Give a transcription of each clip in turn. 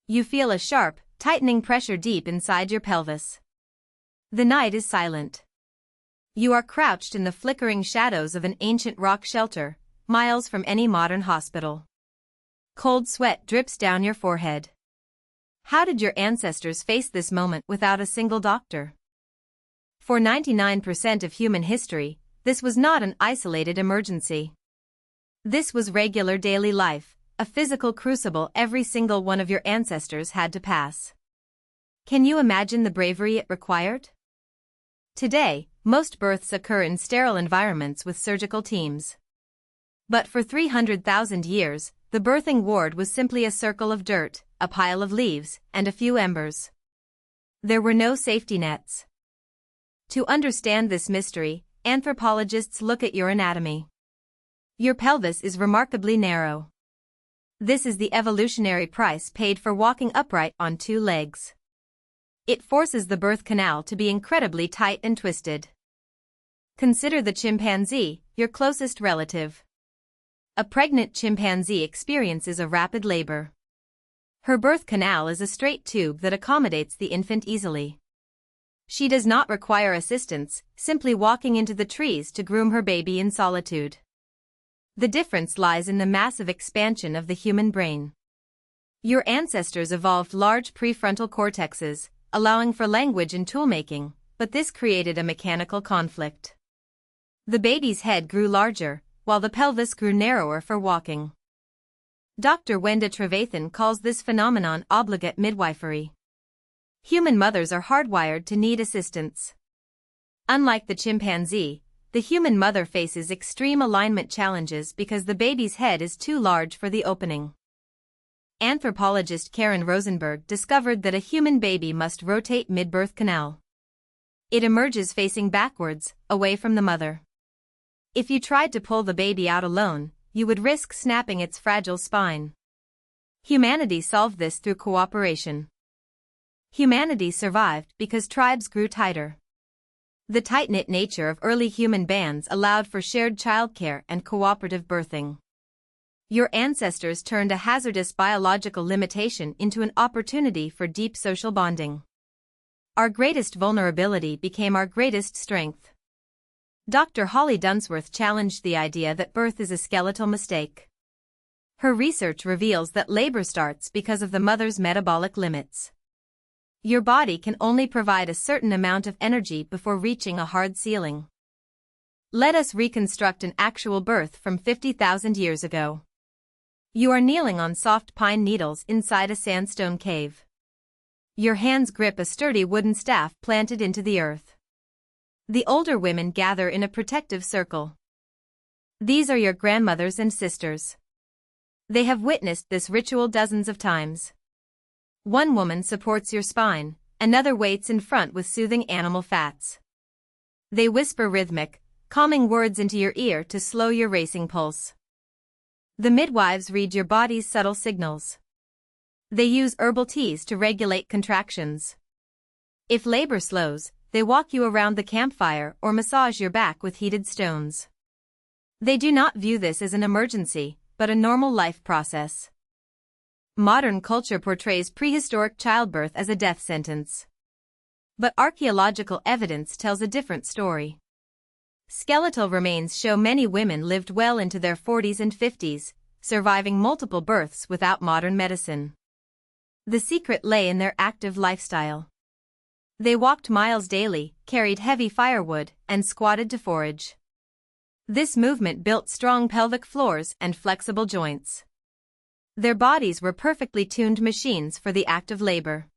You feel a sharp, tightening pressure deep inside your pelvis. The night is silent. You are crouched in the flickering shadows of an ancient rock shelter, miles from any modern hospital. Cold sweat drips down your forehead. How did your ancestors face this moment without a single doctor? For 99% of human history, this was not an isolated emergency. This was regular daily life, a physical crucible every single one of your ancestors had to pass. Can you imagine the bravery it required? Today, most births occur in sterile environments with surgical teams. But for 300,000 years, the birthing ward was simply a circle of dirt, a pile of leaves, and a few embers. There were no safety nets. To understand this mystery, anthropologists look at your anatomy. Your pelvis is remarkably narrow. This is the evolutionary price paid for walking upright on two legs. It forces the birth canal to be incredibly tight and twisted. Consider the chimpanzee, your closest relative. A pregnant chimpanzee experiences a rapid labor. Her birth canal is a straight tube that accommodates the infant easily. She does not require assistance, simply walking into the trees to groom her baby in solitude. The difference lies in the massive expansion of the human brain. Your ancestors evolved large prefrontal cortexes, allowing for language and toolmaking, but this created a mechanical conflict. The baby's head grew larger, while the pelvis grew narrower for walking. Dr. Wenda Trevathan calls this phenomenon obligate midwifery. Human mothers are hardwired to need assistance. Unlike the chimpanzee, the human mother faces extreme alignment challenges because the baby's head is too large for the opening. Anthropologist Karen Rosenberg discovered that a human baby must rotate mid-birth canal. It emerges facing backwards, away from the mother. If you tried to pull the baby out alone, you would risk snapping its fragile spine. Humanity solved this through cooperation. Humanity survived because tribes grew tighter. The tight-knit nature of early human bands allowed for shared childcare and cooperative birthing. Your ancestors turned a hazardous biological limitation into an opportunity for deep social bonding. Our greatest vulnerability became our greatest strength. Dr. Holly Dunsworth challenged the idea that birth is a skeletal mistake. Her research reveals that labor starts because of the mother's metabolic limits. Your body can only provide a certain amount of energy before reaching a hard ceiling. Let us reconstruct an actual birth from 50,000 years ago. You are kneeling on soft pine needles inside a sandstone cave. Your hands grip a sturdy wooden staff planted into the earth. The older women gather in a protective circle. These are your grandmothers and sisters. They have witnessed this ritual dozens of times. One woman supports your spine, another waits in front with soothing animal fats. They whisper rhythmic, calming words into your ear to slow your racing pulse. The midwives read your body's subtle signals. They use herbal teas to regulate contractions. If labor slows, they walk you around the campfire or massage your back with heated stones. They do not view this as an emergency, but a normal life process. Modern culture portrays prehistoric childbirth as a death sentence. But archaeological evidence tells a different story. Skeletal remains show many women lived well into their 40s and 50s, surviving multiple births without modern medicine. The secret lay in their active lifestyle. They walked miles daily, carried heavy firewood, and squatted to forage. This movement built strong pelvic floors and flexible joints. Their bodies were perfectly tuned machines for the act of labor.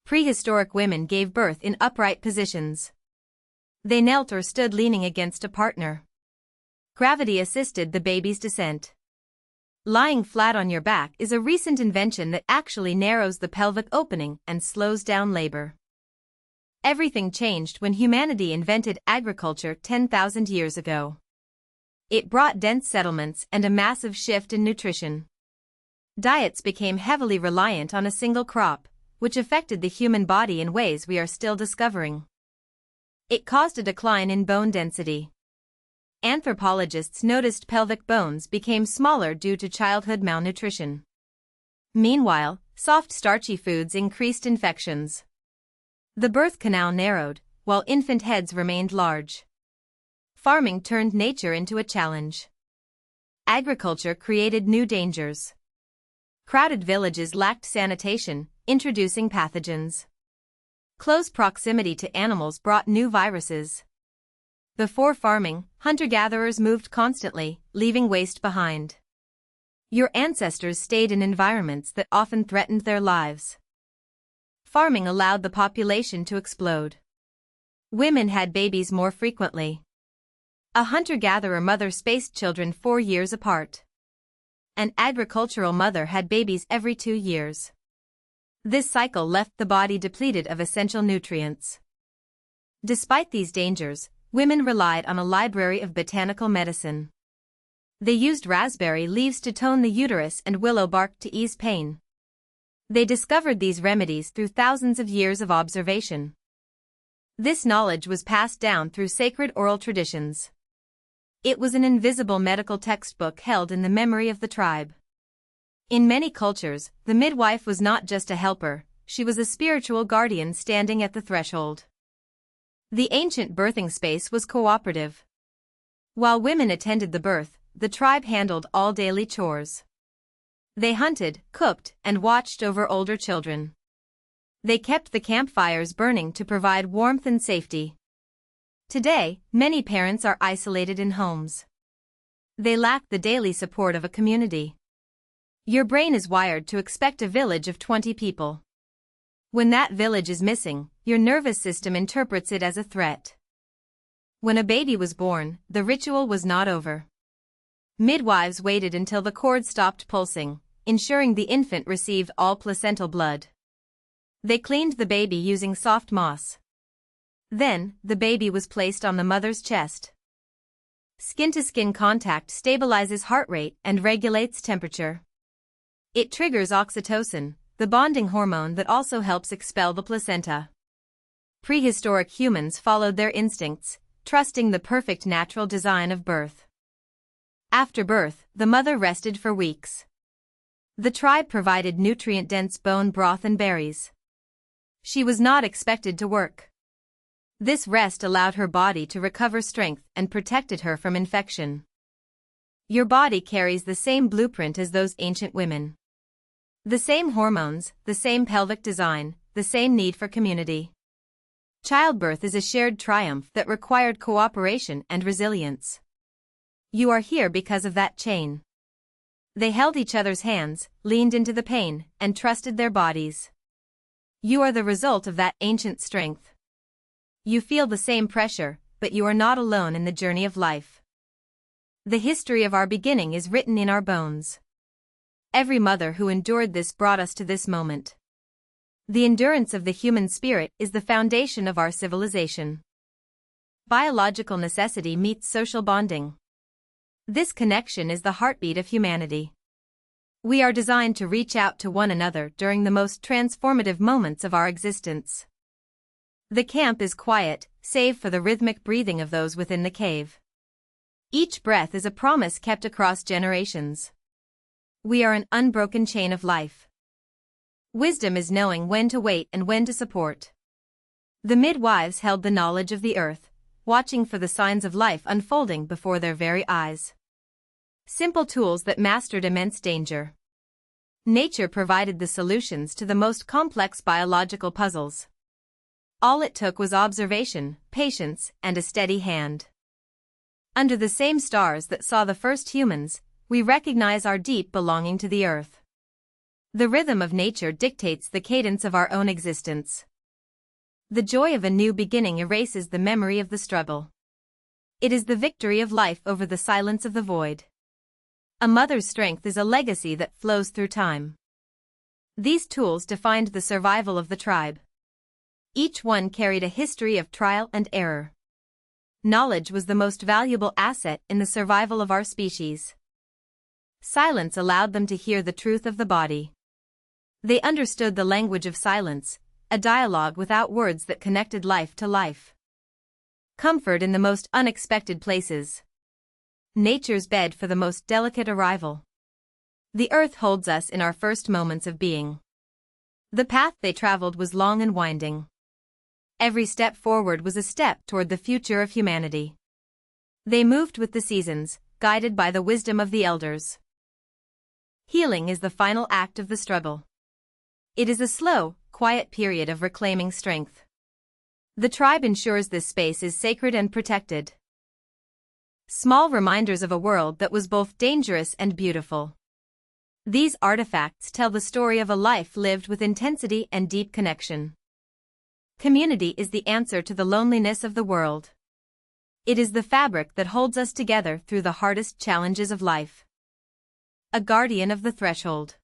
Prehistoric women gave birth in upright positions. They knelt or stood leaning against a partner. Gravity assisted the baby's descent. Lying flat on your back is a recent invention that actually narrows the pelvic opening and slows down labor. Everything changed when humanity invented agriculture 10,000 years ago. It brought dense settlements and a massive shift in nutrition. Diets became heavily reliant on a single crop, which affected the human body in ways we are still discovering. It caused a decline in bone density. Anthropologists noticed pelvic bones became smaller due to childhood malnutrition. Meanwhile, Soft starchy foods increased infections. The birth canal narrowed, while infant heads remained large. Farming turned nature into a challenge. Agriculture created new dangers. Crowded villages lacked sanitation, introducing pathogens. Close proximity to animals brought new viruses. Before farming, hunter-gatherers moved constantly, leaving waste behind. Your ancestors stayed in environments that often threatened their lives. Farming allowed the population to explode. Women had babies more frequently. A hunter-gatherer mother spaced children 4 years apart. An agricultural mother had babies every 2 years. This cycle left the body depleted of essential nutrients. Despite these dangers, women relied on a library of botanical medicine. They used raspberry leaves to tone the uterus and willow bark to ease pain. They discovered these remedies through thousands of years of observation. This knowledge was passed down through sacred oral traditions. It was an invisible medical textbook held in the memory of the tribe. In many cultures, the midwife was not just a helper, she was a spiritual guardian standing at the threshold. The ancient birthing space was cooperative. While women attended the birth, the tribe handled all daily chores. They hunted, cooked, and watched over older children. They kept the campfires burning to provide warmth and safety. Today, many parents are isolated in homes. They lack the daily support of a community. Your brain is wired to expect a village of 20 people. When that village is missing, your nervous system interprets it as a threat. When a baby was born, the ritual was not over. Midwives waited until the cord stopped pulsing, ensuring the infant received all placental blood. They cleaned the baby using soft moss. Then, the baby was placed on the mother's chest. Skin-to-skin contact stabilizes heart rate and regulates temperature. It triggers oxytocin, the bonding hormone that also helps expel the placenta. Prehistoric humans followed their instincts, trusting the perfect natural design of birth. After birth, the mother rested for weeks. The tribe provided nutrient-dense bone broth and berries. She was not expected to work. This rest allowed her body to recover strength and protected her from infection. Your body carries the same blueprint as those ancient women. The same hormones, the same pelvic design, the same need for community. Childbirth is a shared triumph that required cooperation and resilience. You are here because of that chain. They held each other's hands, leaned into the pain, and trusted their bodies. You are the result of that ancient strength. You feel the same pressure, but you are not alone in the journey of life. The history of our beginning is written in our bones. Every mother who endured this brought us to this moment. The endurance of the human spirit is the foundation of our civilization. Biological necessity meets social bonding. This connection is the heartbeat of humanity. We are designed to reach out to one another during the most transformative moments of our existence. The camp is quiet, save for the rhythmic breathing of those within the cave. Each breath is a promise kept across generations. We are an unbroken chain of life. Wisdom is knowing when to wait and when to support. The midwives held the knowledge of the earth, watching for the signs of life unfolding before their very eyes. Simple tools that mastered immense danger. Nature provided the solutions to the most complex biological puzzles. All it took was observation, patience, and a steady hand. Under the same stars that saw the first humans, we recognize our deep belonging to the earth. The rhythm of nature dictates the cadence of our own existence. The joy of a new beginning erases the memory of the struggle. It is the victory of life over the silence of the void. A mother's strength is a legacy that flows through time. These tools defined the survival of the tribe. Each one carried a history of trial and error. Knowledge was the most valuable asset in the survival of our species. Silence allowed them to hear the truth of the body. They understood the language of silence, a dialogue without words that connected life to life. Comfort in the most unexpected places. Nature's bed for the most delicate arrival. The earth holds us in our first moments of being. The path they traveled was long and winding. Every step forward was a step toward the future of humanity. They moved with the seasons, guided by the wisdom of the elders. Healing is the final act of the struggle. It is a slow, quiet period of reclaiming strength. The tribe ensures this space is sacred and protected. Small reminders of a world that was both dangerous and beautiful. These artifacts tell the story of a life lived with intensity and deep connection. Community is the answer to the loneliness of the world. It is the fabric that holds us together through the hardest challenges of life. A guardian of the threshold.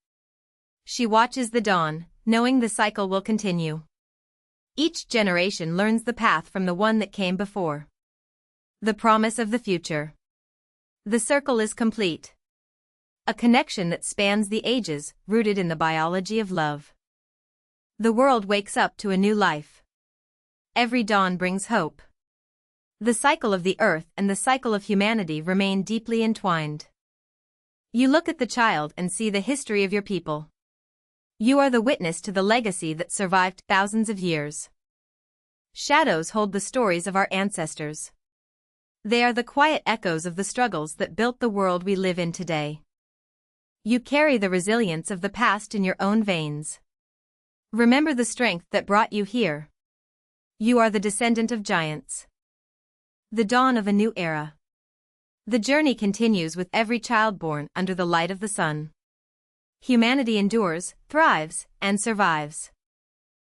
She watches the dawn, knowing the cycle will continue. Each generation learns the path from the one that came before. The promise of the future. The circle is complete. A connection that spans the ages, rooted in the biology of love. The world wakes up to a new life. Every dawn brings hope. The cycle of the earth and the cycle of humanity remain deeply entwined. You look at the child and see the history of your people. You are the witness to the legacy that survived thousands of years. Shadows hold the stories of our ancestors. They are the quiet echoes of the struggles that built the world we live in today. You carry the resilience of the past in your own veins. Remember the strength that brought you here. You are the descendant of giants. The dawn of a new era. The journey continues with every child born under the light of the sun. Humanity endures, thrives, and survives.